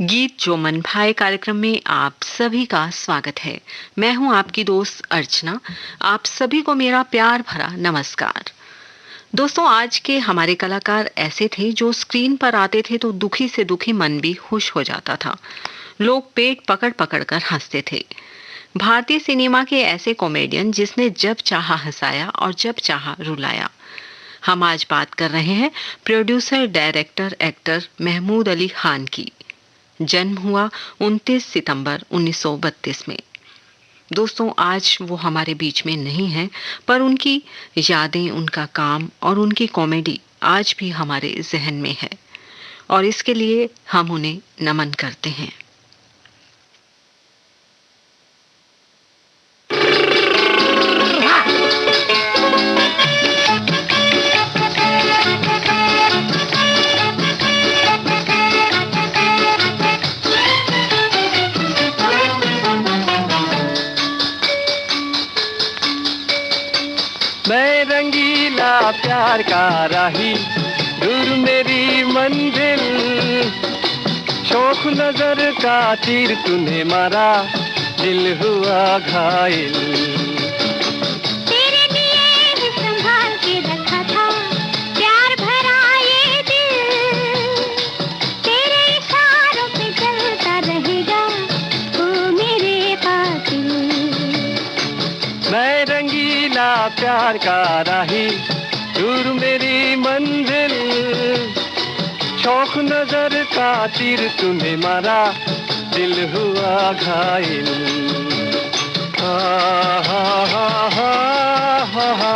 गीत जो मन भाए कार्यक्रम में आप सभी का स्वागत है। मैं हूं आपकी दोस्त अर्चना। आप सभी को मेरा प्यार भरा नमस्कार। दोस्तों, आज के हमारे कलाकार ऐसे थे जो स्क्रीन पर आते थे तो दुखी से दुखी मन भी खुश हो जाता था। लोग पेट पकड़ पकड़ कर हंसते थे। भारतीय सिनेमा के ऐसे कॉमेडियन जिसने जब चाहा हंसाया और जब चाहा रुलाया। हम आज बात कर रहे हैं producer, director, actor Mahmood Ali Khan की। जन्म हुआ 29 सितंबर 1932 में। दोस्तों, आज वो हमारे बीच में नहीं है, पर उनकी यादें, उनका काम और उनकी कॉमेडी आज भी हमारे जहन में है और इसके लिए हम उन्हें नमन करते हैं। मैं रंगीला प्यार का राही, दूर मेरी मंजिल, शौक नजर का तीर तूने मारा, दिल हुआ घायल। तेरे लिए ही संभाल के रखा था प्यार भरा ये दिल, तेरे इशारों पे चलता रहेगा ओ मेरे कातिल। मैं रंगीला प्यार का राही, दूर मेरी मंजिल, शौक नजर का तीर तूने मारा, दिल हुआ घायल। हा हा हा हा हा हा।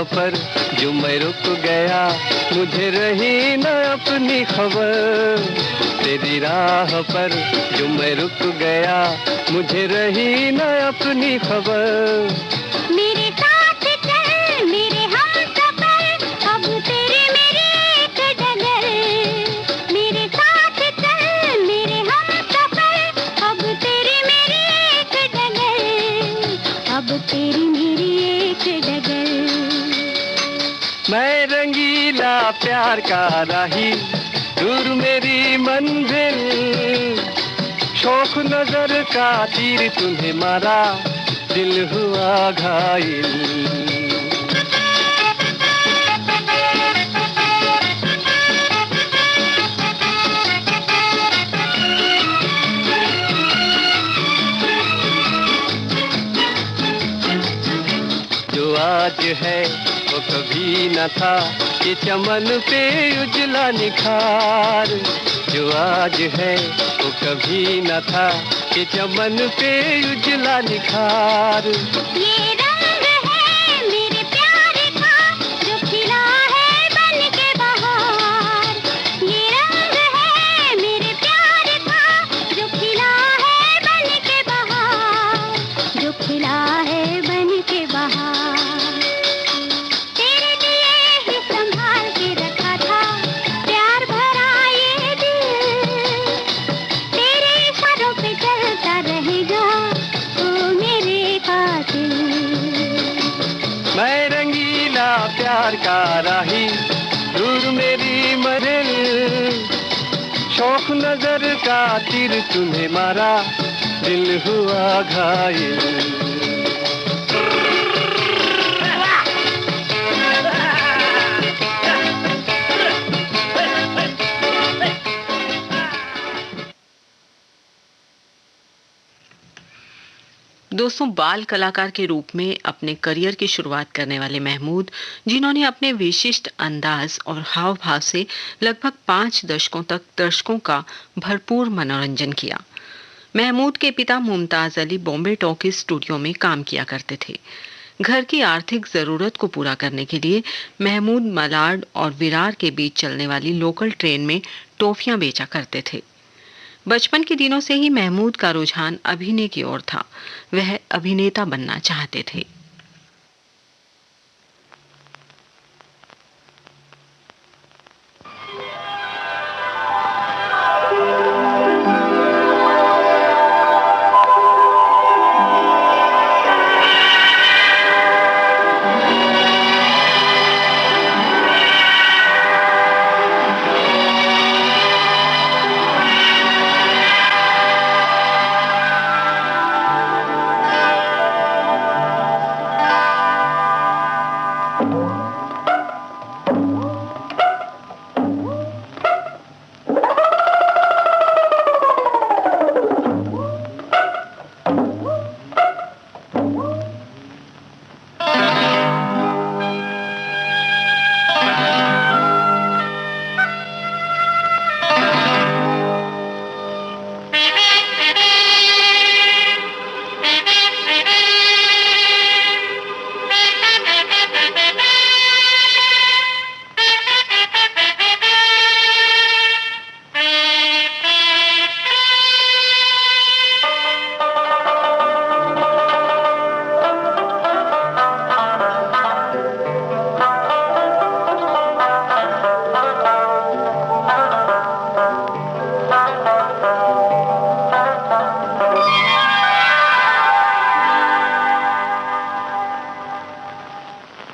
पर जो मैं रुक गया, मुझे रही न अपनी खबर। तेरी राह पर जो मैं रुक गया, मुझे रही न अपनी खबर। मेरे साथ चल मेरे हमसफर, अब तेरे मेरे एक डगर। मेरे साथ चल मेरे हमसफर, अब तेरे मेरे एक डगर। अब तेरी मेरी एक डगर। मैं रंगीला प्यार का राही, दूर मेरी मंजिल, शौक नजर का तीर तुम्हें मारा, दिल हुआ घायल। जो आज है वो कभी न था, ये चमन पे उजला निखार। जो आज है वो कभी न था, ये चमन पे उजला निखार। ये रंग है मेरे प्यार का, जो खिला है बन के बहार। ये रंग है मेरे प्यार का, जो खिला है बन के बहार। जो खिला है बन के बहार। प्यार का राही, दूर मेरी मंजिल, शौक नजर का तीर तुम्हें मारा, दिल हुआ घायल। दोस्तों, बाल कलाकार के रूप में अपने करियर की शुरुआत करने वाले महमूद, जिन्होंने अपने विशिष्ट अंदाज और हाव भाव से लगभग 5 दशकों तक दर्शकों का भरपूर मनोरंजन किया। महमूद के पिता मुमताज अली बॉम्बे टॉकीज स्टूडियो में काम किया करते थे। घर की आर्थिक जरूरत को पूरा करने के लिए महमूद मलाड और विरार के बीच चलने वाली लोकल ट्रेन में टॉफियां बेचा करते थे। बचपन के दिनों से ही महमूद का रुझान अभिनय की ओर था। वह अभिनेता बनना चाहते थे।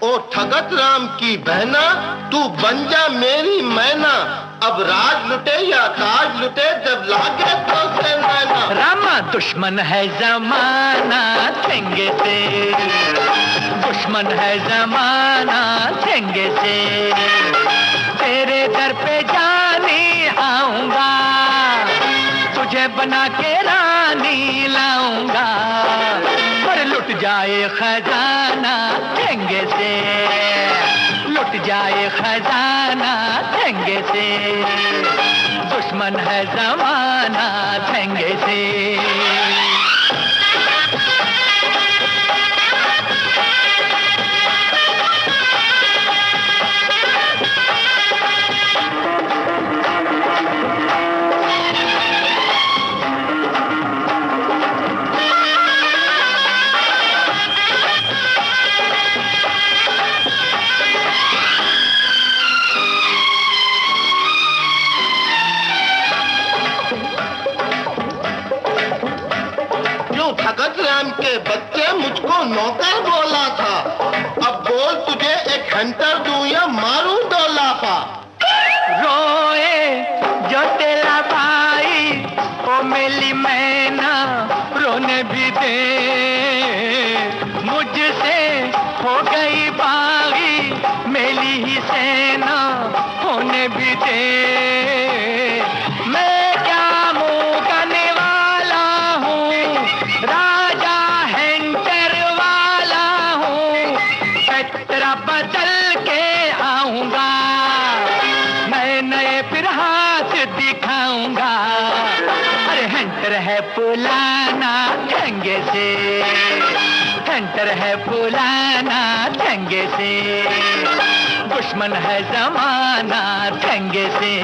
ओ ठगत राम की बहना, तू बन जा मेरी मैना। अब राज लुटे या ताज लुटे, जब लागे तो से नैना। रामा दुश्मन है जमाना ठेंगे से, दुश्मन है जमाना ठेंगे से। तेरे दर पे जाने आऊंगा, तुझे बना के रानी लाऊंगा। पर लुट जाए खजाना ठेंगे से, लुट जाए खजाना ठेंगे से। दुश्मन है जमाना ठेंगे से। भगत राम के बच्चे मुझको नौकर बोला था। अब बोल तुझे एक हंटर दूं या मारूं 2 लाफा। रोए जो तेरा भाई ओ मेरी मैना, रोने भी दे। मुझसे हो गई बागी मेरी ही सेना, होने भी दे। बदल के आऊंगा, नए नए फिर हाथ दिखाऊंगा। अरे हंटर है पुलाना ठेंगे से, हंटर है पुलाना ठेंगे से। दुश्मन है जमाना ठेंगे से।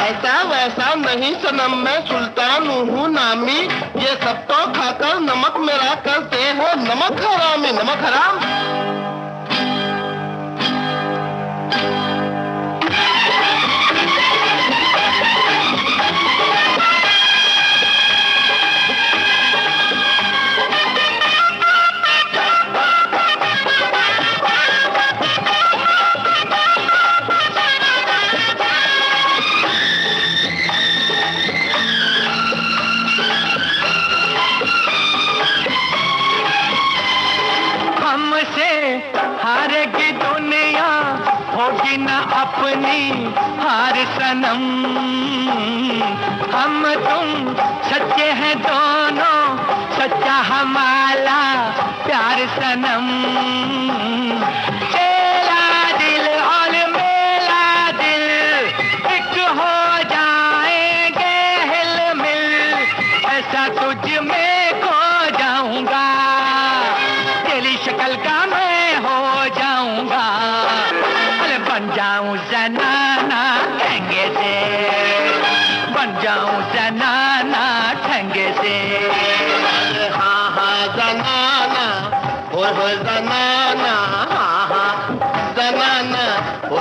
ऐसा वैसा नहीं सनम, मैं सुल्तान हूँ नामी। ये सब तो खाकर नमक मेरा करते हो नमक हरामी। नमक हराम। हारेगी दुनिया, होगी न अपनी हार सनम। हम तुम सच्चे हैं दोनों, सच्चा हमारा प्यार सनम। तेरा दिल और मेरा दिल एक हो जाएंगे हिलमिल। ऐसा तुझ में खो जाऊंगा, तेरी शक्ल का बन जाऊं जनाना ठेंगे से, बन जाऊं जनाना ठेंगे से। हाँ हाँ जनाना, हो जनाना। हाँ हाँ जनाना, हो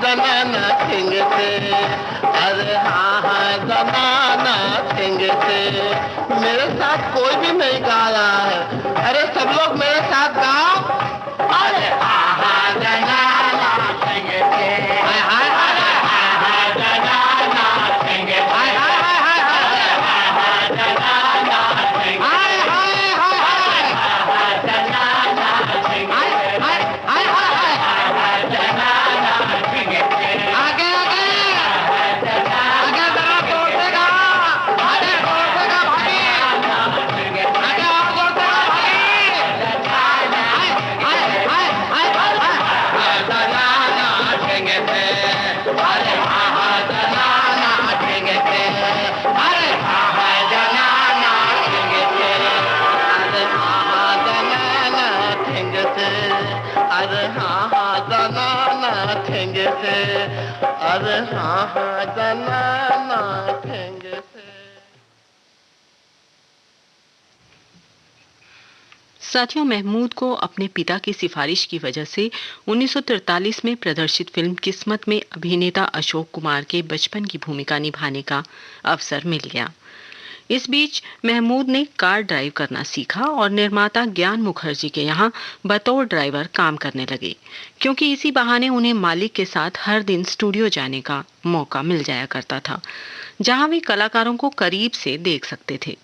जनाना ठेंगे से। अरे हाँ हाँ जनाना ठेंगे से। मेरे साथ कोई भी नहीं गा रहा है। अरे सब लोग मेरे साथ गाओ। अरे हाँ हाँ जनाना ठेंगे से। हाय हाय हाय हाय जनाना ठेंगे से। हाय हाय हाय हाय जनाना ठेंगे। हाय हाय हाय हाय जनाना ठेंगे। हाय हाय हाय हाय जनाना ठेंगे। आगे आगे आगे जरा जोर से गा। आगे जोर से गा भाई। आगे और जोर से गा भाई। अरे हाँ हाँ जनाना ठेंगे से। अरे हाँ हाँ जनाना ठेंगे से। साथियों, महमूद को अपने पिता की सिफारिश की वजह से 1943 में प्रदर्शित फिल्म किस्मत में अभिनेता अशोक कुमार के बचपन की भूमिका निभाने का अवसर मिल गया। इस बीच महमूद ने कार ड्राइव करना सीखा और निर्माता ज्ञान मुखर्जी के यहाँ बतौर ड्राइवर काम करने लगे, क्योंकि इसी बहाने उन्हें मालिक के साथ हर दिन स्टूडियो जाने का मौका मिल जाया करता था, जहाँ वे कलाकारों को करीब से देख सकते थे।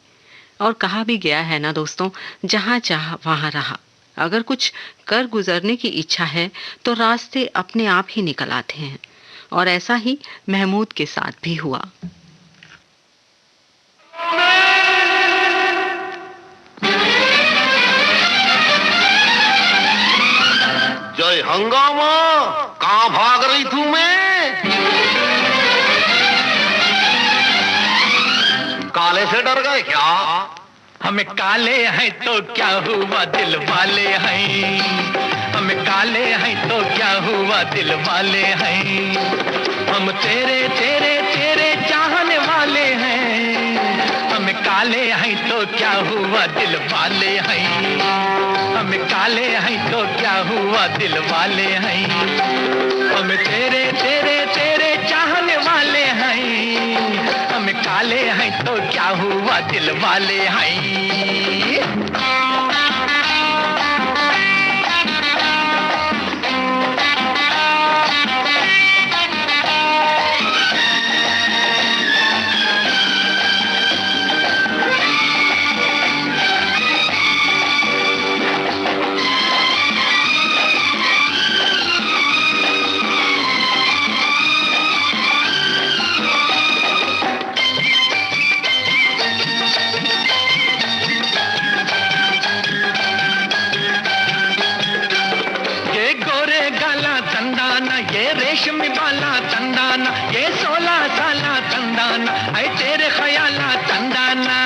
और कहा भी गया है ना दोस्तों, जहाँ चाह वहाँ रहा। अगर कुछ कर गुजरने की इच्छा है तो रास्ते अपने आप ही निकल आते हैं, और ऐसा ही महमूद के साथ भी हुआ। जय हंगामा, कहाँ भाग रही थू मैं? काले से डर गए क्या? हमें काले हैं तो क्या हुआ, दिल वाले हैं। हमें काले हैं तो क्या हुआ, दिल वाले हैं। हम तेरे तेरे तेरे चाहने वाले हैं। हमें काले हैं तो क्या हुआ, दिल वाले हैं। हमें काले हैं तो क्या हुआ, दिल वाले हैं। हम तेरे तेरे तेरे चाहने वाले हैं। हम काले हैं तो क्या हुआ, दिल वाले हैं। रेशमी बाला तंदाना, ये 16 साला तंदाना, ऐ तेरे ख्याला तंदाना।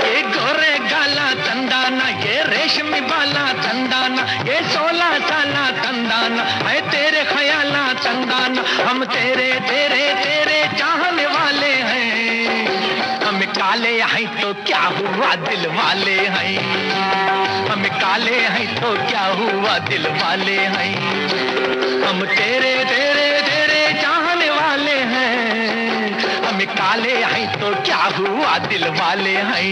ये गोरे गाला तंदाना, ये रेशमी बाला तंदाना, ये 16 साला तंदाना, ऐ तेरे ख्याला तंदाना। हम तेरे तेरे तेरे चाहने वाले हैं। हम काले हैं तो क्या हुआ, दिल वाले हैं। हम काले हैं तो क्या हुआ, दिल वाले हैं। हम तेरे तेरे तेरे चाहने वाले हैं। हम काले हैं तो क्या हुआ, दिल वाले हैं।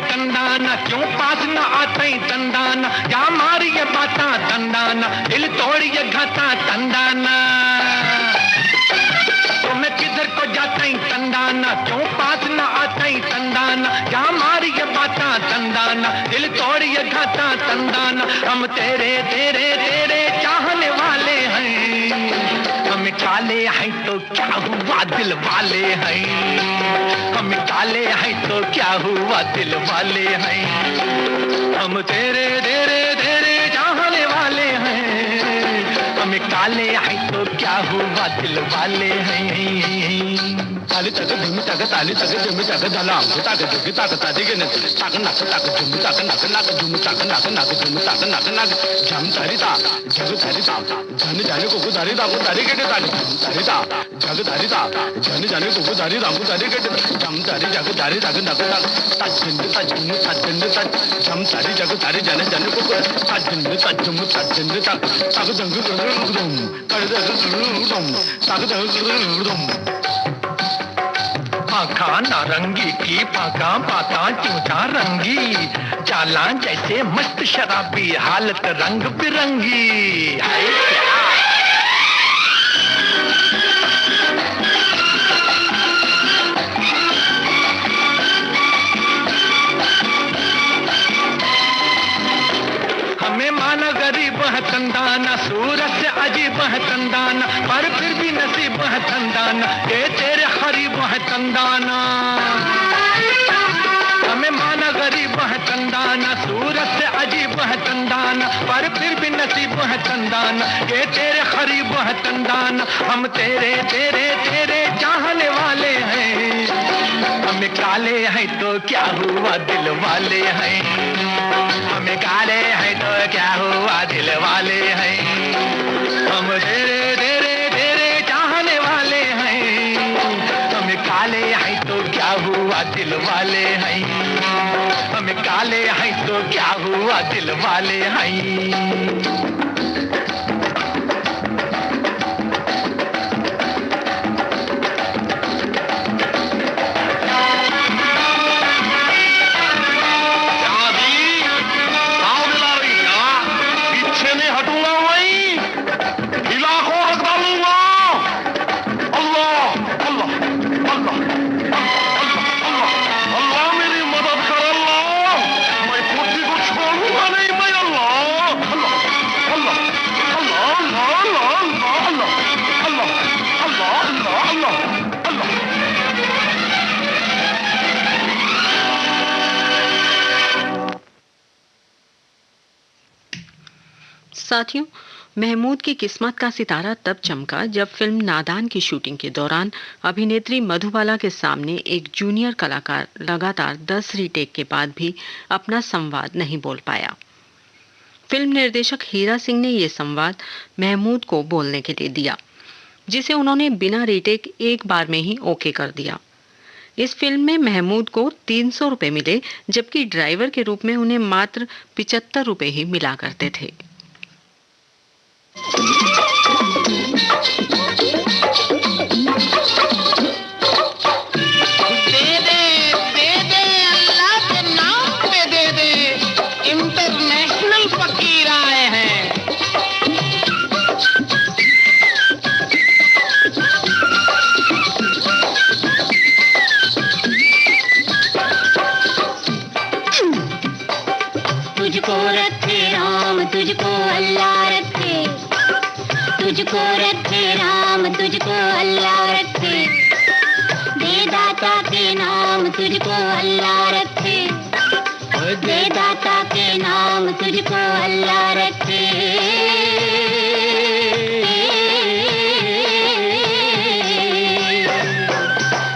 तंदाना क्यों पास न आते तंदाना, या मारी ये बाता तंदाना, दिल तोड़ी ये घाता तंदाना। तुम्हें किधर को जाते तंदाना, क्यों पास न आते तंदाना, या मारी ये बाता तंदाना, दिल तोड़ी ये घाता तंदाना। हम तेरे तेरे तेरे चाहने वाले हैं। हम काले हैं तो क्या हुआ, दिल वाले हैं। हम काले हैं तो क्या हुआ, दिल वाले हैं। हम तेरे तेरे तेरे चाहने वाले हैं। हम काले हैं तो क्या हुआ, दिल वाले हैं। ताली तक धुम तक ताली तक धुम तक दलाम तक धुम तक तादी के न तक नक तक धुम तक नक नक धुम तक नक नक धुम तक नक नक झम तारी ता जग तारी ता जन जाने को तारी ता को तारी के तारी तारी ता जग तारी ता जन जाने को तारी ता को तारी के झम तारी जग तारी तक नक तक तजन तजन तजन तज झम तारी जग तारी जन जाने को तजन तजम तजन तक तक जंग दुम कर दुम तक जंग दुम। आँखा नारंगी की पाका पाता चूचा रंगी, चाला जैसे मस्त शराबी, हालत रंग बिरंगी। हाय क्या हमें माना गरीब है तंदाना, सूरत से अजीब है तंदाना, पर फिर भी नसीब है तंदाना, ये तेरे करीब है तंदाना। हमें माना गरीब है तंदाना, सूरत से अजीब है तंदाना, पर फिर भी नसीब है तंदाना, ये तेरे करीब है तंदाना। हम तेरे तेरे तेरे चाहने वाले हैं, हमें काले हैं तो क्या हुआ दिल वाले हैं, हमें काले हैं तो क्या हुआ दिल वाले हैं। हम तेरे तेरे तेरे चाहने वाले हैं, हमें काले हैं तो क्या हुआ दिल वाले हैं, हमें काले हैं तो क्या हुआ दिल वाले हैं। साथियों, महमूद की किस्मत का सितारा तब चमका जब फिल्म नादान की शूटिंग के दौरान अभिनेत्री मधुबाला के सामने एक जूनियर कलाकार लगातार 10 रीटेक के बाद भी अपना संवाद नहीं बोल पाया। फिल्म निर्देशक हीरा सिंह ने यह संवाद महमूद को बोलने के लिए दिया, जिसे उन्होंने बिना रीटेक एक बार में ही ओके कर दिया। इस फिल्म में महमूद को 300 रुपए मिले, जबकि ड्राइवर के रूप में उन्हें मात्र 75 रुपए ही मिला करते थे। तुझको रखे राम, तुझको अल्लाह रखे, तुझको रखे राम, तुझको अल्लाह रखे, दे दाता के नाम तुझको अल्लाह रखे, दे दाता के नाम तुझको अल्लाह रखे।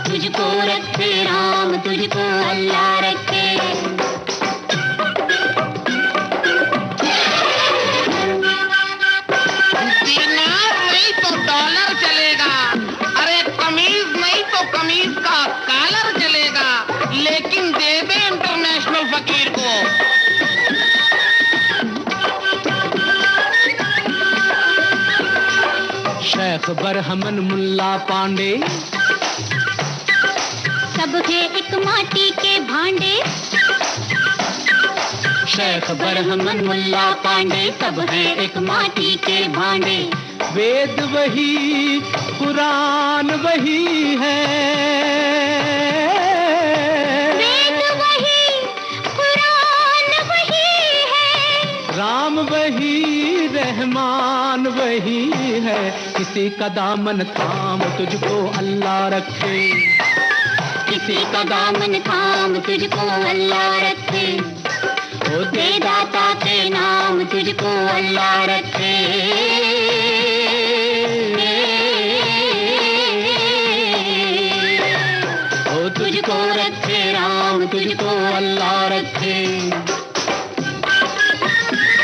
तुझको रखे राम, तुझको अल्लाह रखे। कमीज का कॉलर चलेगा, लेकिन दे दे इंटरनेशनल फकीर को। शेख बरहमन मुल्ला पांडे सब है एक माटी के भांडे, शेख बरहमन मुल्ला पांडे सब है एक माटी के भांडे। वेद वही कुरान वही है, वेद वही कुरान वही है, राम वही रहमान वही है। किसी का दामन थाम तुझको अल्लाह रखे, किसी का दामन थाम तुझको अल्लाह रखे, ओ दे दाता के नाम तुझको अल्लाह रखे। तुझको रखे राम, तुझको अल्लाह रखे।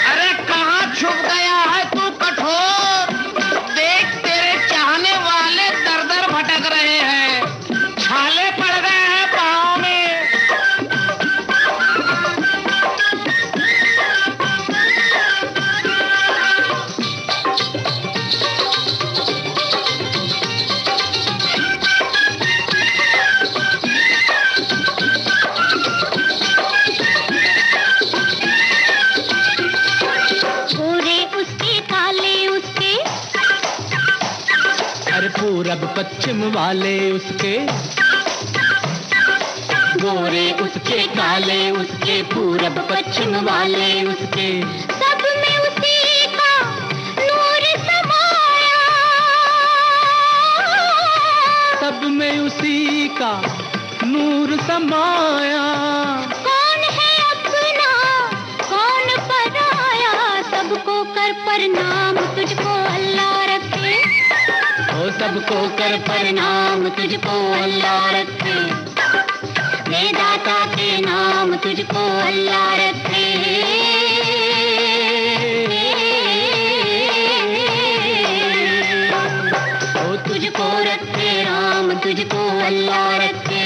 अरे कहाँ छुप गया है तू कठोर, देख तेरे चाहने वाले दर दर भटक रहे हैं, छाले पड़ गए हैं पाँव में। पूरब पश्चिम वाले उसके, गोरे उसके काले उसके, पूरब पश्चिम वाले उसके, सब में उसी का नूर समाया, सब में उसी का नूर समाया। कौन है प्रणाम तुझको अल्लाह रखे, ओ सबको कर प्रणाम तुझको अल्लाह रखे, दाता के नाम तुझको अल्लाह रखे। ओ तुझको रखे राम तुझको अल्लाह रखे।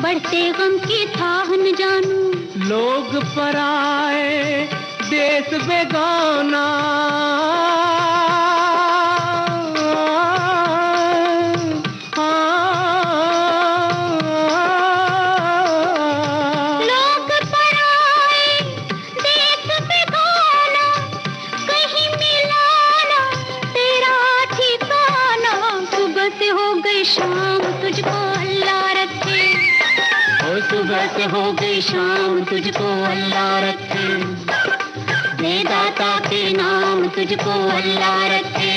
बढ़ते गम की थाह न जानू, लोग पराए देश बेगाना, लोग पराए देश बेगाना, कहीं मिलाना तेरा ठिकाना। सुबह से हो गई शाम तुझको अल्लाह रखे, सुबह से हो गई शाम तुझको अल्लाह रखे, दाता के नाम तुझको अल्लाह रखे।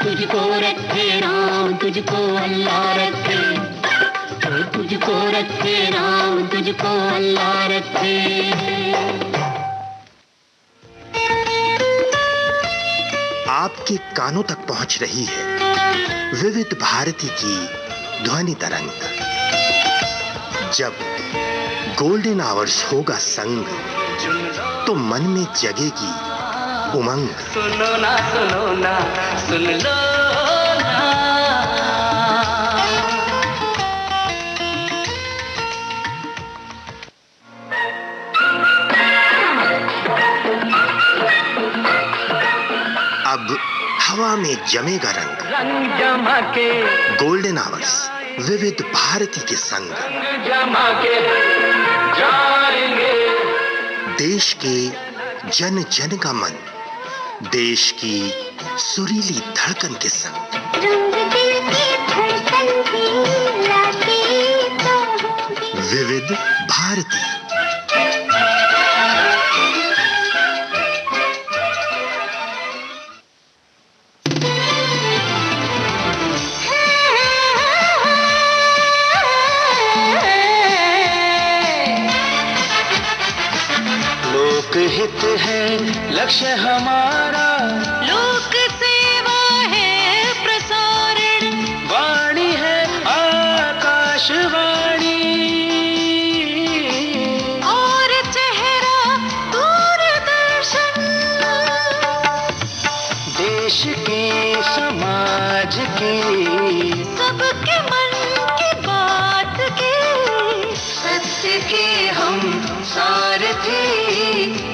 तुझको रखे राम तुझको अल्लाह रखे, तुझको रखे राम तुझको अल्लाह रखे। आपके कानों तक पहुंच रही है विविध भारती की ध्वनि तरंग। जब गोल्डन आवर्स होगा संग, तो मन में जगेगी उमंग। सुनो ना सुन लो ना, अब हवा में जमेगा रंग, रंग जमा के गोल्डन आवर्स विविध भारती के संग। जमा के जाएंगे देश के जन जन का मन, देश की सुरीली धड़कन के संग। रंग दिल की धड़कन की लाके तो होगी विविध भारती। लोकहित है लक्ष्य हमारा, लोक सेवा है प्रसारण, वाणी है आकाशवाणी, और चेहरा दूरदर्शन। देश के समाज के सबके मन की बात के, सत्य के हम सारथी,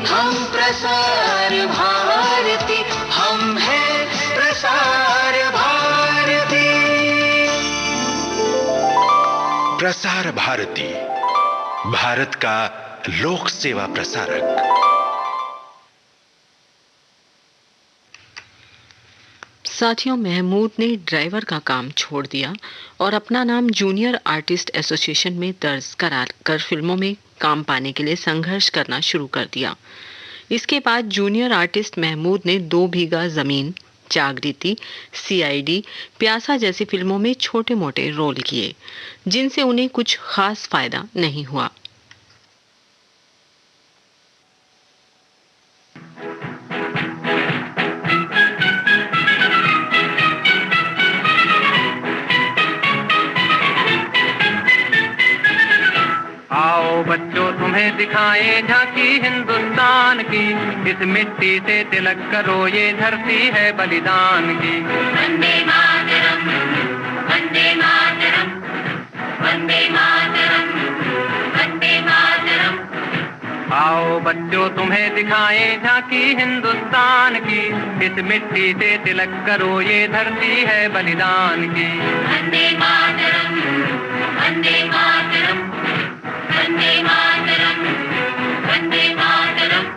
हम प्रसार भारती, हम हैं प्रसार भारती। प्रसार भारती, भारत का लोक सेवा प्रसारक। साथियों, महमूद ने ड्राइवर का काम छोड़ दिया और अपना नाम जूनियर आर्टिस्ट एसोसिएशन में दर्ज करा कर फिल्मों में काम पाने के लिए संघर्ष करना शुरू कर दिया। इसके बाद जूनियर आर्टिस्ट महमूद ने 2 बीघा जमीन, जागृति, CID, प्यासा जैसी फिल्मों में छोटे मोटे रोल किए, जिनसे उन्हें कुछ खास फायदा नहीं हुआ। आओ बच्चों तुम्हें दिखाएं झांकी हिंदुस्तान की, इस मिट्टी से तिलक करो ये धरती है बलिदान की। वंदे मातरम, वंदे मातरम, वंदे मातरम, वंदे मातरम। आओ बच्चों तुम्हें दिखाएं झांकी हिंदुस्तान की, इस मिट्टी से तिलक करो ये धरती है बलिदान की। वंदे मातरम, वंदे मातरम, वंदे मातरम, वंदे मातरम।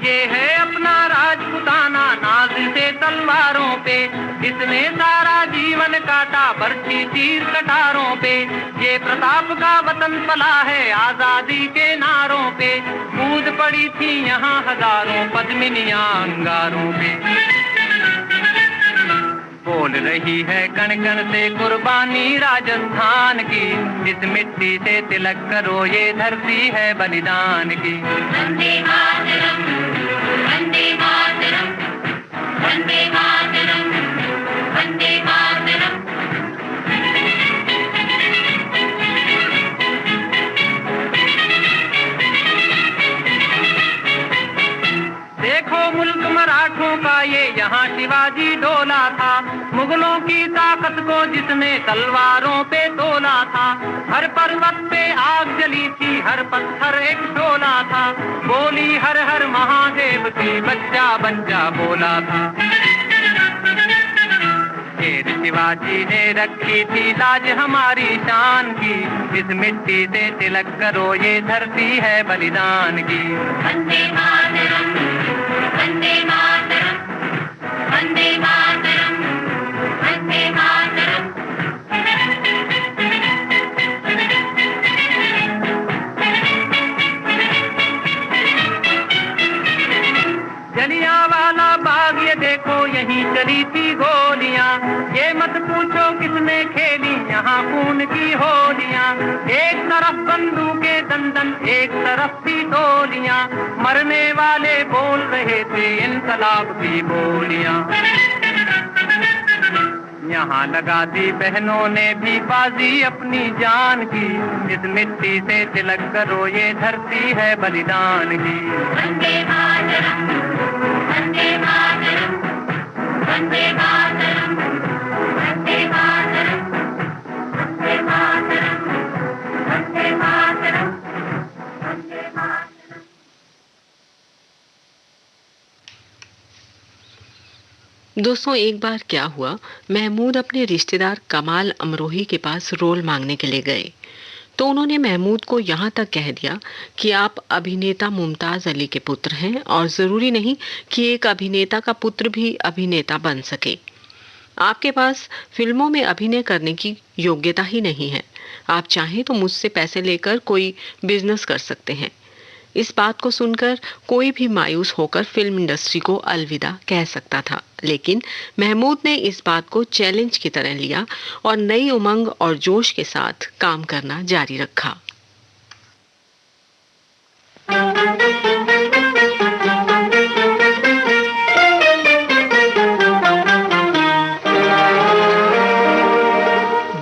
ये है अपना राजपुताना नाज से तलवारों पे, इसने सारा जीवन काटा बरछी चीर कटारों पे। ये प्रताप का वतन पला है आजादी के नारों पे, कूद पड़ी थी यहाँ हजारों पद्मिनियां अंगारों पे। बोल रही है कण कण से कुर्बानी राजस्थान की, इस मिट्टी से तिलक करो ये धरती है बलिदान की। वंदे मातरम, वंदे मातरम, वंदे मातरम, वंदे मातरम। देखो मुल्क मराठों का ये यहाँ शिवाजी डोला था, मुगलों की ताकत को जिसने तलवारों पे तोला था। हर पर्वत पे आग जली थी, हर पत्थर एक शोला था, बोली हर हर महादेव की बच्चा बच्चा बोला था। शेर शिवाजी ने रखी थी लाज हमारी शान की, इस मिट्टी से तिलक करो ये धरती है बलिदान की। वंदे मातरम, वंदे मातरम, वंदे मातरम, वंदे मातरम। जलियांवाला बाग ये देखो यहीं चली थी गोलियां, ये मत पूछो किसने खेली यहाँ खून की होलियां। एक तरफ बंदूकें दंदन एक तरफ थी गोलियां, मरने वाले बोल रहे थे इनकलाब की बोलियां। यहाँ लगा दी बहनों ने भी बाजी अपनी जान की, इस मिट्टी से तिलक करो ये धरती है बलिदान की। वंदे मातरम, वंदे मातरम, वंदे मातरम, वंदे मातरम, वंदे मातरम, वंदे मातरम, वंदे मातरम। दोस्तों, एक बार क्या हुआ, महमूद अपने रिश्तेदार कमाल अमरोही के पास रोल मांगने के लिए गए तो उन्होंने महमूद को यहाँ तक कह दिया कि आप अभिनेता मुमताज अली के पुत्र हैं और जरूरी नहीं कि एक अभिनेता का पुत्र भी अभिनेता बन सके। आपके पास फिल्मों में अभिनय करने की योग्यता ही नहीं है, आप चाहें तो मुझसे पैसे लेकर कोई बिजनेस कर सकते हैं। इस बात को सुनकर कोई भी मायूस होकर फिल्म इंडस्ट्री को अलविदा कह सकता था, लेकिन महमूद ने इस बात को चैलेंज की तरह लिया और नई उमंग और जोश के साथ काम करना जारी रखा।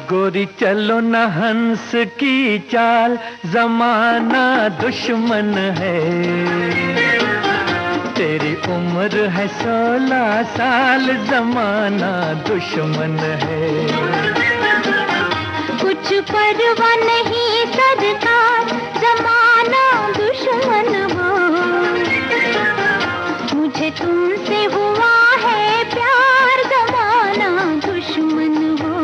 गोरी चलो न हंस की चाल, जमाना दुश्मन है। तेरी उम्र है 16 साल, जमाना दुश्मन है। कुछ परवाह नहीं सरकार, जमाना दुश्मन हो। मुझे तुमसे हुआ है प्यार, जमाना दुश्मन हो।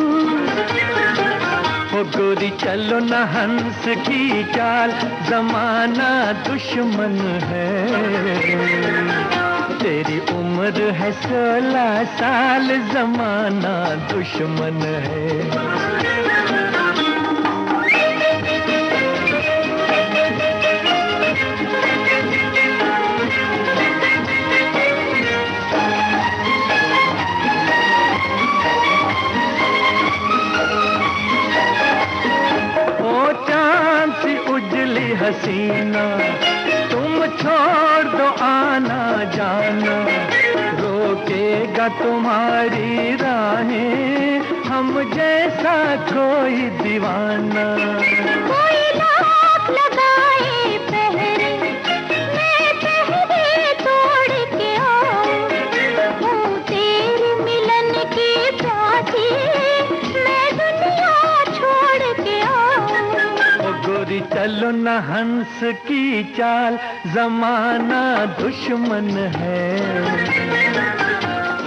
ओ गोरी चलो न हंस की चाल, जमाना दुश्मन है। तेरी उम्र है 16 साल, जमाना दुश्मन है। हसीना तुम छोड़ दो आना जाना, रोकेगा तुम्हारी राहें हम जैसा कोई दीवाना। कोई लाख लगाए पहरे, मैं पहरे तोड़ के आऊं। तेरे मिलन की चलो न हंस की चाल, जमाना दुश्मन है।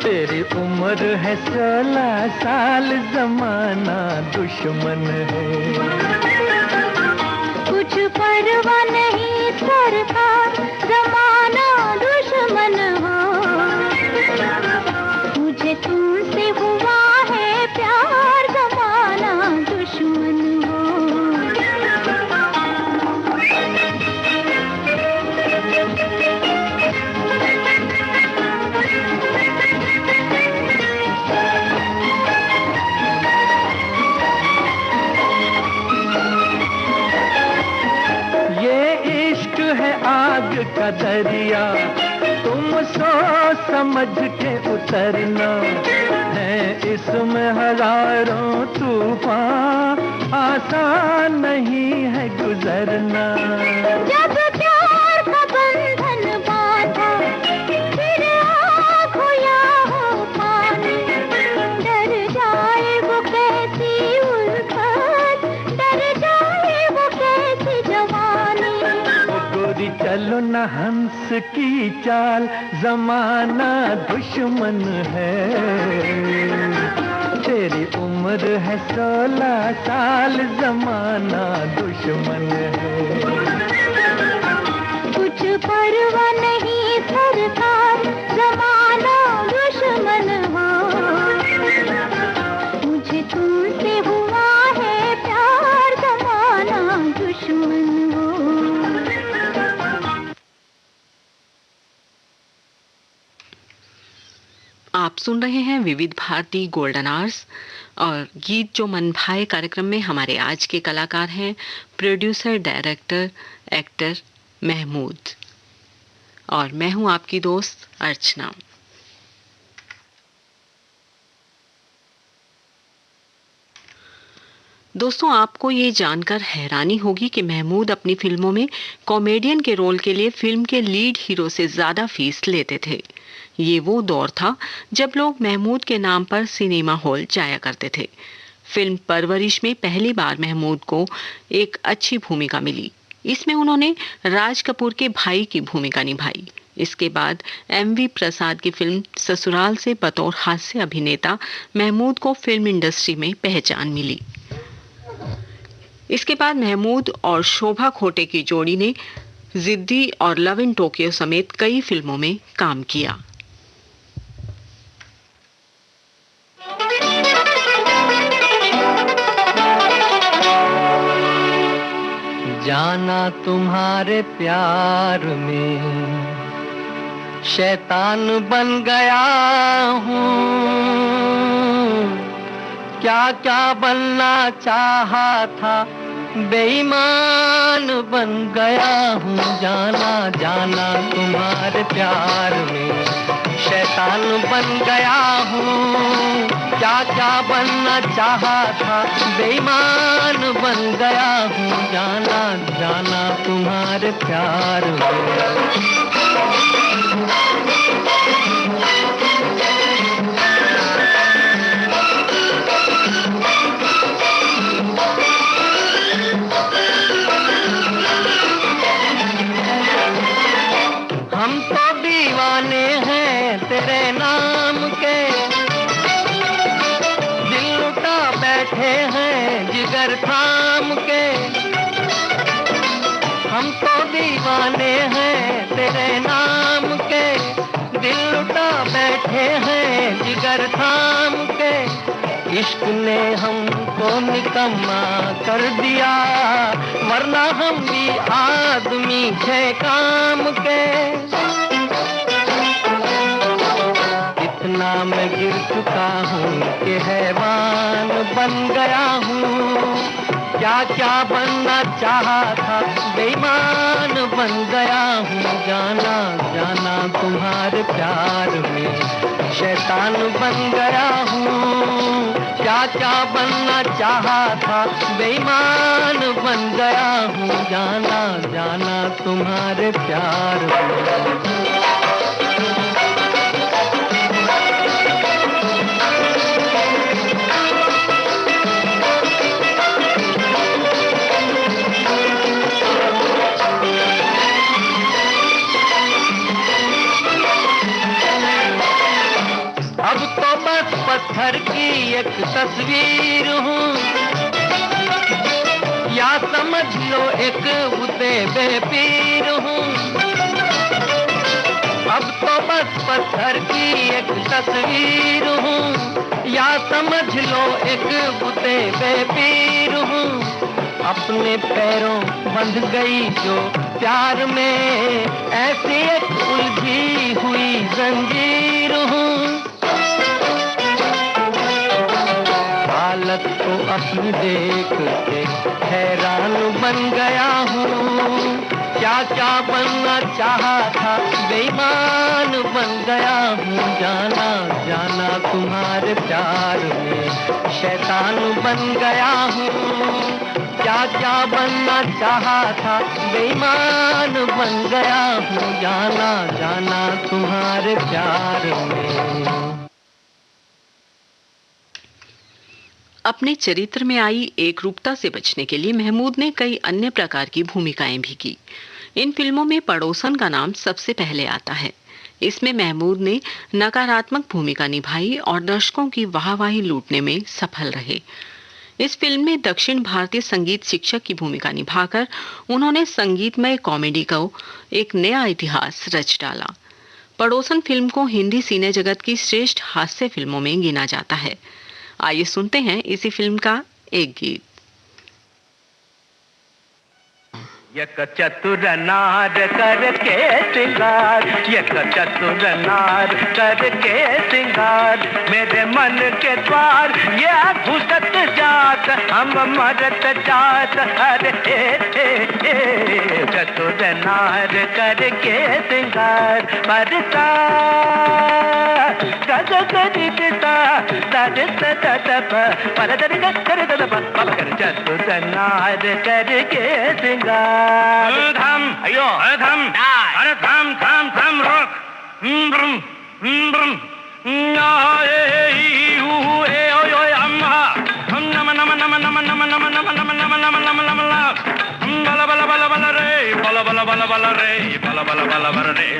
तेरी उम्र है 16 साल, जमाना दुश्मन है। कुछ परवाह नहीं सरकार, जमाना दुश्मन हो। मुझे तुमसे हुआ है प्यार, जमाना दुश्मन हो। आग का दरिया, तुम सोच समझ के उतरना है, इसमें हजारों तूफान, आसान नहीं है गुजरना। जब प्यार का बंधन बांधा, फिर आग हो या हो पानी, डर जाए वो कैसी उल्फत, डर जाए वो कैसी जवानी। गोरी चलो न हंस की चाल, जमाना दुश्मन है। तेरी उम्र है 16 साल, जमाना दुश्मन है। कुछ परवाह नहीं सरकार, जमाना दुश्मन हो। मुझे तुमसे हुआ है प्यार, जमाना दुश्मन हो। आप सुन रहे हैं विविध भारती गोल्डन आवर्स, और गीत जो मन भाए कार्यक्रम में हमारे आज के कलाकार हैं प्रोड्यूसर, डायरेक्टर, एक्टर महमूद, और मैं हूं आपकी दोस्त अर्चना। दोस्तों, आपको ये जानकर हैरानी होगी कि महमूद अपनी फिल्मों में कॉमेडियन के रोल के लिए फिल्म के लीड हीरो से ज्यादा फीस लेते थे। ये वो दौर था जब लोग महमूद के नाम पर सिनेमा हॉल जाया करते थे। फिल्म परवरिश में पहली बार महमूद को एक अच्छी भूमिका मिली। इसमें उन्होंने राज कपूर के भाई की भूमिका निभाई। इसके बाद एमवी प्रसाद की फिल्म ससुराल से बतौर हास्य अभिनेता महमूद को फिल्म इंडस्ट्री में पहचान मिली। इसके बाद महमूद और शोभा खोटे की जोड़ी ने जिद्दी और लव इन टोक्यो समेत कई फिल्मों में काम किया। जाना तुम्हारे प्यार में शैतान बन गया हूँ, क्या क्या बनना चाहा था बेईमान बन गया हूँ। जाना जाना तुम्हारे प्यार में शैतान बन गया हूँ, क्या क्या बनना चाहा था बेईमान बन गया हूँ। जाना जाना तुम्हारे प्यार में। हम तो दीवाने हैं तेरे नाम के, दिल लुटा बैठे हैं जिगर थाम के। हम तो दीवाने हैं तेरे नाम के, दिल लुटा बैठे हैं जिगर थाम के। इश्क ने हमको निकम्मा कर दिया, वरना हम भी आदमी थे काम के। इतना मैं गिर चुका हूँ कि हैवान बन गया हूँ, क्या क्या बनना चाहा था बेईमान बन गया हूँ। जाना जाना तुम्हारे प्यार में शैतान बन गया हूँ, क्या क्या बनना चाहा था बेईमान बन गया हूँ। जाना जाना तुम्हारे प्यार में। अब तो बस पत्थर की एक तस्वीर हूँ, या समझ लो एक बुते बेपीर हूँ। अब तो बस पत्थर की एक तस्वीर हूँ, या समझ लो एक बुते बेपीर हूँ। अपने पैरों बंध गई जो प्यार में, ऐसी एक उलझी हुई जंजीर हूँ। हालत को अपनी देख के हैरान बन गया हूँ, क्या क्या बनना चाहा था बेईमान बन गया हूँ। जाना जाना तुम्हारे प्यार में शैतान बन गया हूँ, क्या क्या बनना चाहा था बेईमान बन गया हूँ। जाना जाना तुम्हारे प्यार में। अपने चरित्र में आई एक रूपता से बचने के लिए महमूद ने कई अन्य प्रकार की भूमिकाएं भी की। इन फिल्मों में पड़ोसन का नाम सबसे पहले आता है। इसमें महमूद ने नकारात्मक भूमिका निभाई और दर्शकों की वाहवाही लूटने में सफल रहे। इस फिल्म में दक्षिण भारतीय संगीत शिक्षक की भूमिका निभाकर उन्होंने संगीतमय कॉमेडी को एक नया इतिहास रच डाला। पड़ोसन फिल्म को हिंदी सिने जगत की श्रेष्ठ हास्य फिल्मों में गिना जाता है। आइए सुनते हैं इसी फिल्म का एक गीत। एक चतुर नार करके श्रृंगार, एक चतुर नार करके श्रृंगार, मेरे मन के द्वार ये घुसत जात, हम मरत जात। अरे चतुर नार करके श्रृंगार, परता चतुर नार करके श्रृंगार। धम अयो धम अरे धम धम धम रोक अम्मा नम नम नम नम नम नम नम नम नम नम नम नम बल बल बल बल रे बल बल बल बल रे बल बल बल बल रे।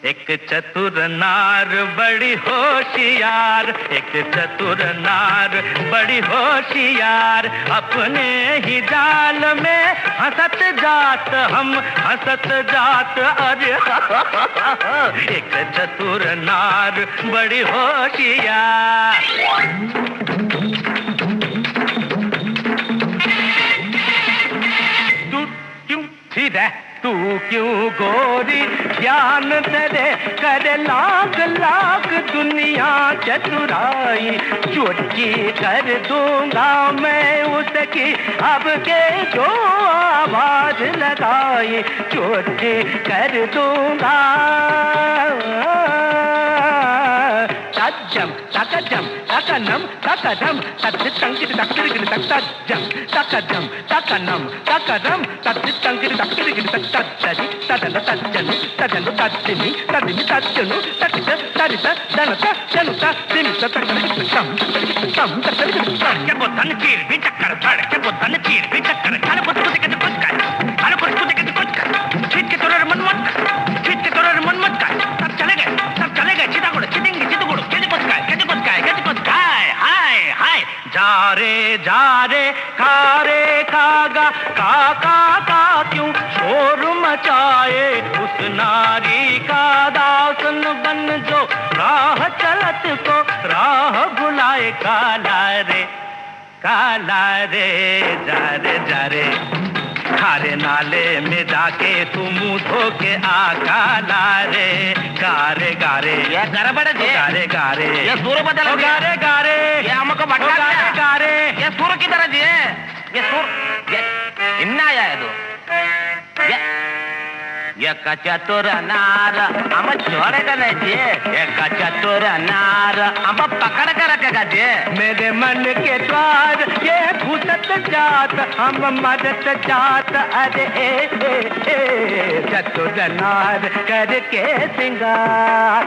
एक चतुर नार बड़ी होशियार, एक चतुर नार बड़ी होशियार, अपने ही जाल में हंसत जात, हम हंसत जात। अरे एक चतुर नार बड़ी होशियार। तू क्यों सीधा, तू क्यों गोरी ज्ञान तेरे कर लाख लाख दुनिया चतुराई, चुटकी कर दूंगा मैं उसकी अब के जो आवाज लगाई, चुटकी कर दूंगा। तजम तकजम तकनम तकदम तत्तंकित तक्तिरिगिर तत्तजम तकजम तकनम तकदम तत्तंकित तक्तिरिगिर तत्तजि तदन तज्जनु तदनु तज्जिनि तदिनि तज्जनु ततित तरित दनत जनुत दिमित तक्तिरिगिर तम तम तक्तिरिगिर तम के बोधन चीर भी चक्कर धड़ के बोधन चीर भी चक्कर खाने को कुछ के कुछ कर खाने को कुछ कर ठीक के तोर मन मत ठीक के तोर मन मत कर। सब चले गए चितागुड़ चितिंगी चितगुड़ कैसे कुछ खाए हाय हाय। जा रे खारे खागा काका का क्यों शोर मचाए, उस नारी का दासन बन जो राह चलत को राह बुलाए। काला रे जा रे खारे नाले में जाके तू मुंह धो के आ। काला रे गारे गारे ये गड़बड़ है, गारे गारे ये सूर बदल गया, गारे गारे ये हमको भटका गया, गारे ये सूर की तरह जी है, ये सूर ये इन्ना आया है तो ये चतुर नार हम छोड़ेगा नहीं जी, ये चतुर नार हम पकड़ कर रखेगा जी। मेरे मन के द्वार ये घुसत जात, हम मदद जात। अरे चतुर नार करके श्रृंगार।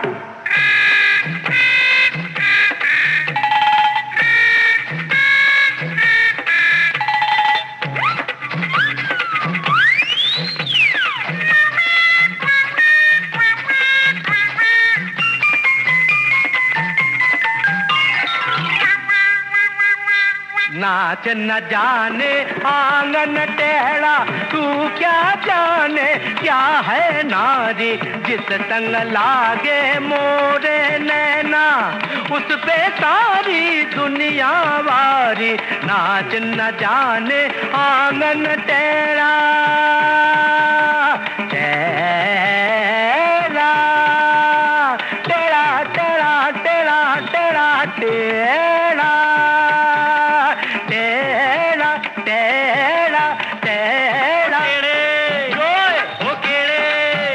नाच न जाने आंगन टेढ़ा, तू क्या जाने क्या है नारी, जिस संग लागे मोरे नैना उस पे सारी दुनिया वारी। नाच न जाने आंगन टेढ़ा, टेढ़ा टेढ़ा टेढ़ा टेढ़ा टेढ़ा टेढ़ा टेढ़ा टेढ़ा टेढ़ा ओ केड़े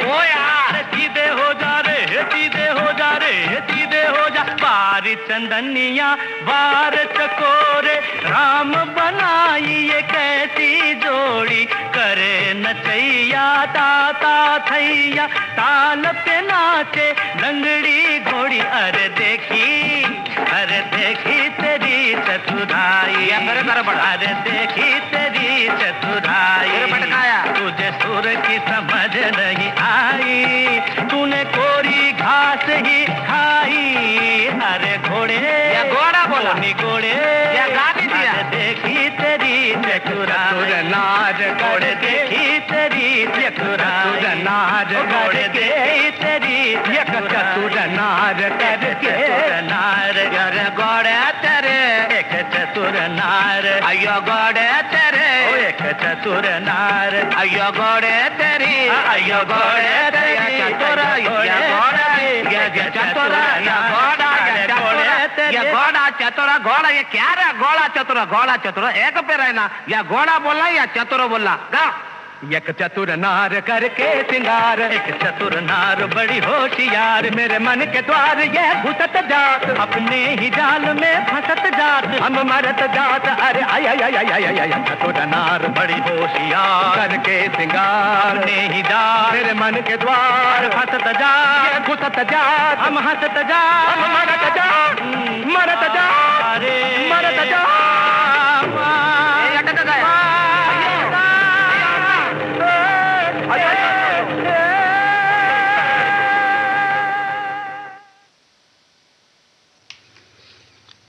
ओ यार, सीधे हो जा रे, सीधे हो जा रे, सीधे हो जा। बारी चंदनिया बार चकोरे, राम बनाई ये कैसी जोड़ी, करे नचैया ताता थैया, ताल पे नाचे लंगड़ी घोड़ी। अरे देखी तेरी चतुराई, अरे देखी तेरी चतुराई, तुझे सुर की समझ नहीं आई, तूने कोरी घास ही खाई। अरे घोड़े या घोड़ा बोला, घोड़े या गाड़ी दिया। देखी तेरी चतुराई नाच, घोड़े देखी तेरी चतुराई नाच, घोड़े देखी तेरी चतुर नार करके नार। अरे घोड़े तेरे एक चतुर नार, अयो घोड़े तेरे एक चतुर नार, अयो घोड़े तेरी, अयो घोड़े तेरी चतुर, घोड़ा चतुरा, घोड़ा ये क्या रहा, घोड़ा चतुरा, घोड़ा चतुरा एक पे रहना, या घोड़ा बोलना या चतुर बोलना। गा एक चतुर नार करके सिंगार, एक चतुर नार बड़ी होशियार, मेरे मन के द्वार ये घुसत जात, अपने ही जाल में फंसत जात, हम मरत जात। अरे आय आय आय आय आय आय, चतुर नार बड़ी होशियार करके सिंगार, अपने ही जाल मेरे मन के द्वार फंसत जात, घुसत जात, हम हंसत जात, हम मरत जात, मरत जात, मरत जात।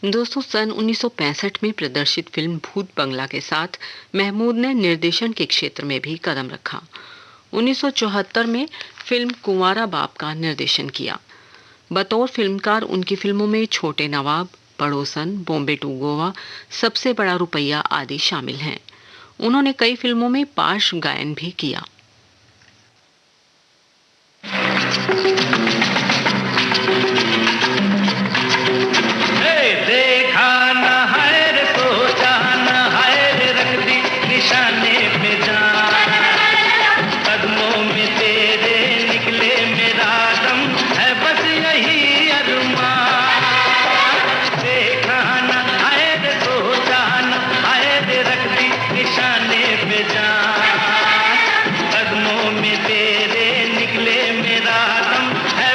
दोस्तों, सन 1965 में प्रदर्शित फिल्म भूत बंगला के साथ महमूद ने निर्देशन के क्षेत्र में भी कदम रखा। 1974 में फिल्म कुंवारा बाप का निर्देशन किया। बतौर फिल्मकार उनकी फिल्मों में छोटे नवाब, पड़ोसन, बॉम्बे टू गोवा, सबसे बड़ा रुपया आदि शामिल हैं। उन्होंने कई फिल्मों में पार्श्व गायन भी किया। कदमों में तेरे निकले मेरा दम, है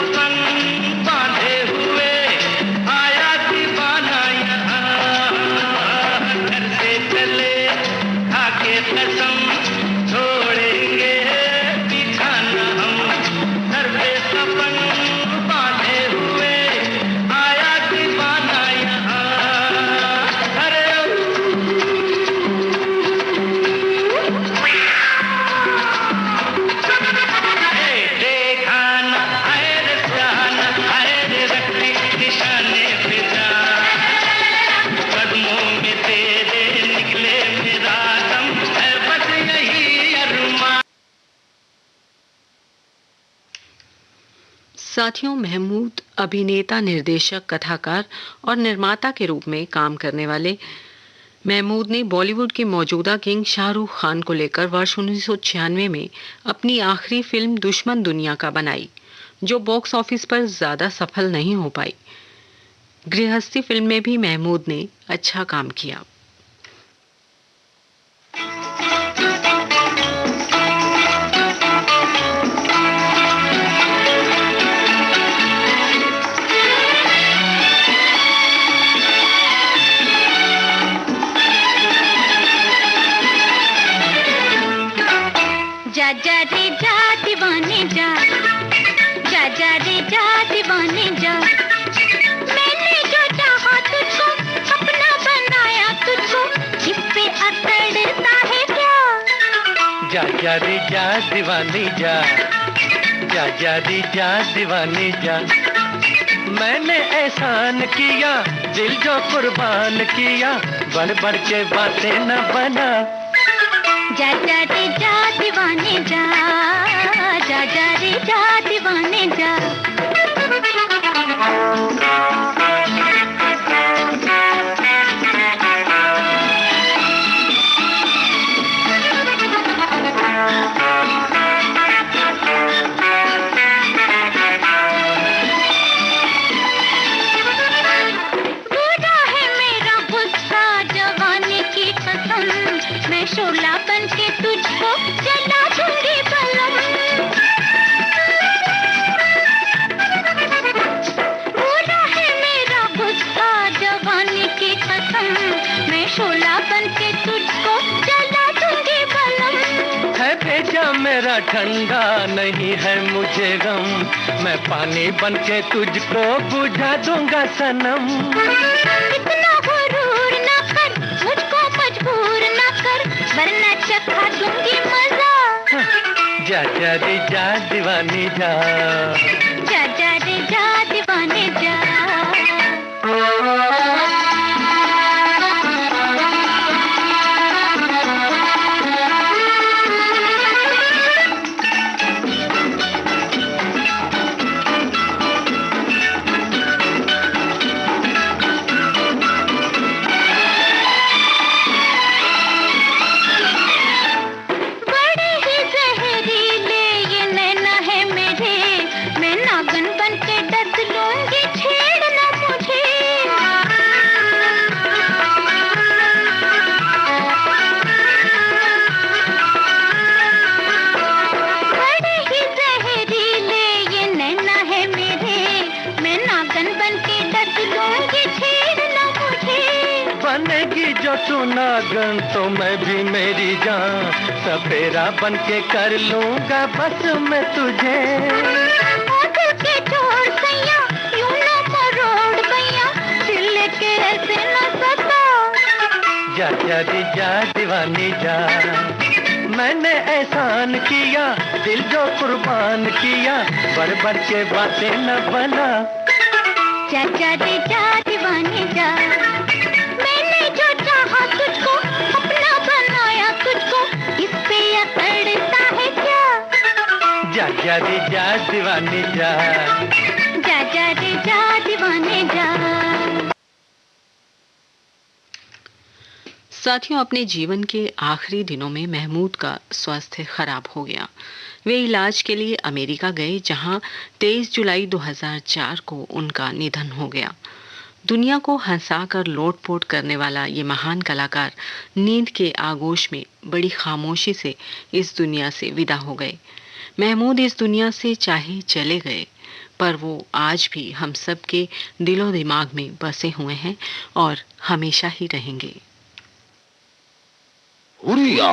सपन बांधे हुए आया दीवाना यहाँ, घर से चले खाके कसम छोड़ेंगे पीछा न हम, घर पे सपन बांधे हुए आया दीवाना यहाँ। अरे देखा न आए रे जाना, आए रे रखती निशाने पे जान, कदमों में तेरे निकले मेरा दम है, बस यही अरमान। साथियों, महमूद अभिनेता, निर्देशक, कथाकार और निर्माता के रूप में काम करने वाले महमूद ने बॉलीवुड के मौजूदा किंग शाहरुख खान को लेकर वर्ष 1996 में अपनी आखिरी फिल्म दुश्मन दुनिया का बनाई, जो बॉक्स ऑफिस पर ज्यादा सफल नहीं हो पाई। गृहस्थी फिल्म में भी महमूद ने अच्छा काम किया। जा जा रे जा दीवाने जा, जा जा रे जा दीवाने जा, मैंने जो चाहा तुझको अपना बनाया तुझको, इस पे अकड़ता है क्या? जा जा रे जा दीवानी जा, जा जा रे जा दीवानी जा, मैंने एहसान किया दिल जो कुर्बान किया, बढ़ बढ़ के बातें न बना। जा जा रे जा दीवाने जा, जा जा रे जा दीवाने जा। बुरा है मेरा गुस्सा जवानी की कसम, मैं शोला बन के तुझको जला दूंगी बलम। बुरा है मेरा गुस्सा जवानी की कसम, मैं शोला बन के तुझको जला दूंगी बलम। है भेजा मेरा ठंडा नहीं है मुझे गम, मैं पानी बन के तुझको बुझा दूंगा सनम। इतना गुरूर ना कर, मुझको मजबूर ना कर, वरना चखा दूंगी मजा। जा जा रे जा दीवानी जा, जा जा रे जा दीवाने जा। बड़े ही जहरीले ये नैना है मेरे, मैं नागिन बन के डस लूंगी, छेड़ना मुझे। बड़े ही जहरीले ये नैना है मेरे, मैं नागिन बन के डस लूंगी, छेड़ना मुझे। बनेगी जो तू नागन तो मैं भी मेरी जान, सपेरा बन के कर लूंगा बस मैं तुझे। दिल के चोर सैया यूं ना मरोड़ गैया, दिल के ऐसे न सता। जा जा रे जा दीवानी जा, मैंने एहसान किया दिल जो कुर्बान किया, बढ़ बढ़ के बातें न बना। जा जा रे जा दीवाने जा, मैंने जो चाहा तुझको अपना बनाया तुझको, इस पे अकड़ता है क्या? जा जा रे जा दीवानी जा, जा जा रे जा दीवाने जा। साथियों, अपने जीवन के आखिरी दिनों में महमूद का स्वास्थ्य खराब हो गया। वे इलाज के लिए अमेरिका गए, जहां 23 जुलाई 2004 को उनका निधन हो गया। दुनिया को हंसाकर लोटपोट करने वाला ये महान कलाकार नींद के आगोश में बड़ी खामोशी से इस दुनिया से विदा हो गए। महमूद इस दुनिया से चाहे चले गए, पर वो आज भी हम सब के दिलो दिमाग में बसे हुए हैं और हमेशा ही रहेंगे। हुरिया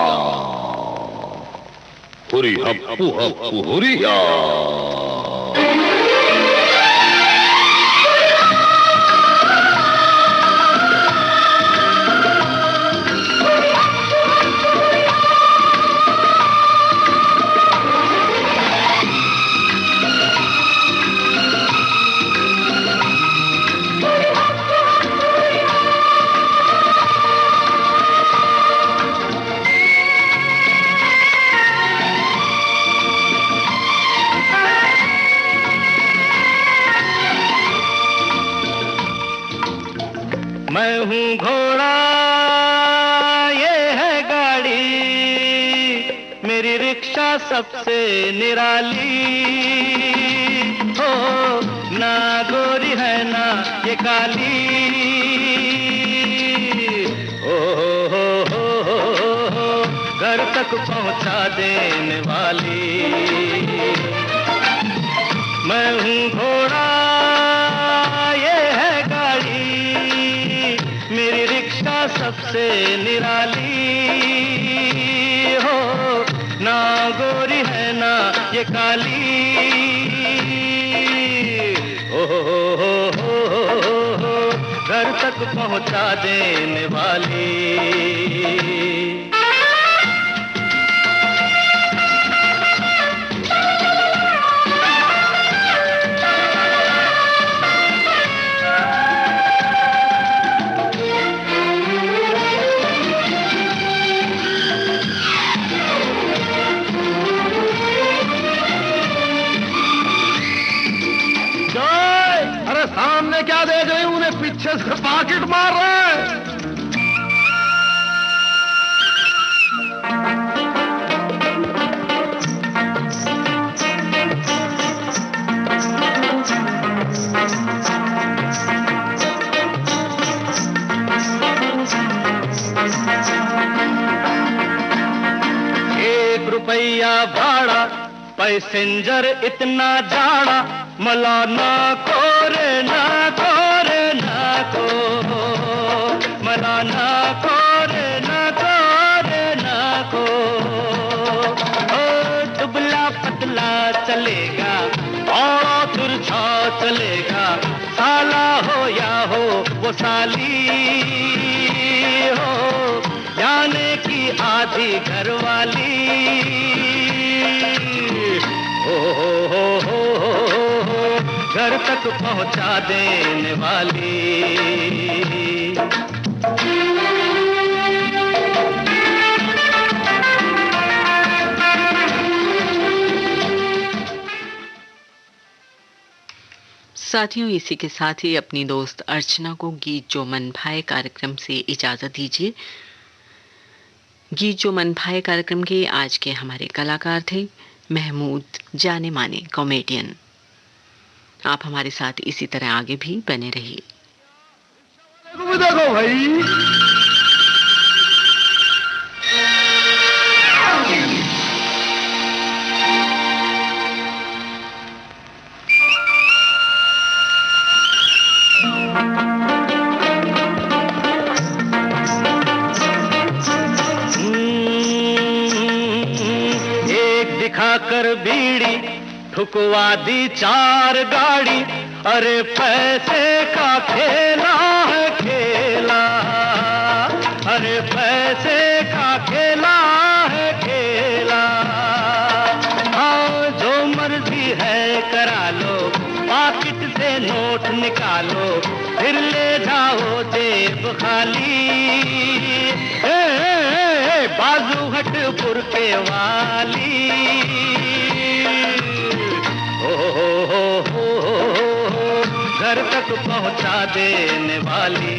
हुरी हप्पू हप्पू हुरिया। मैं हूँ घोड़ा, ये है गाड़ी, मेरी रिक्शा सबसे निराली हो, ना गोरी है ना ये काली। हो, घर तक पहुँचा देने वाली। मैं हूँ घोड़ा, ये है गाड़ी, मेरी रिक्शा सबसे निराली हो, ना गोरी है ना ये काली। हो, घर तक पहुँचा देने वाली। सामने क्या देख रहे हैं? उन्हें पीछे से पॉकेट मार रहा है। ₹1 भाड़ा, पैसेंजर इतना जाड़ा, मला ना कोरे ना कोरे ना को, मला ना कोरे ना कोरे ना को। ओ दुबला पतला चलेगा और तिरछा चलेगा, साला हो या हो वो साली हो, जाने की आधी घरवाली। हो, घर तक पहुंचा देने वाली। साथियों, इसी के साथ ही अपनी दोस्त अर्चना को गीत जो मन भाए कार्यक्रम से इजाजत दीजिए। गीत जो मन भाए कार्यक्रम के आज के हमारे कलाकार थे महमूद, जाने माने कॉमेडियन। आप हमारे साथ इसी तरह आगे भी बने रहिए। देखो भाई, एक दिखाकर बीड़ी ठुकवा दी 4 गाड़ी, अरे पैसे का खेला है खेला, अरे पैसे का खेला है खेला। हाँ, जो मर्जी है करा लो, पॉकेट से नोट निकालो, फिर ले जाओ जेब खाली। बाजू हट बुरके वाली। हो, घर तक पहुंचा देने वाली।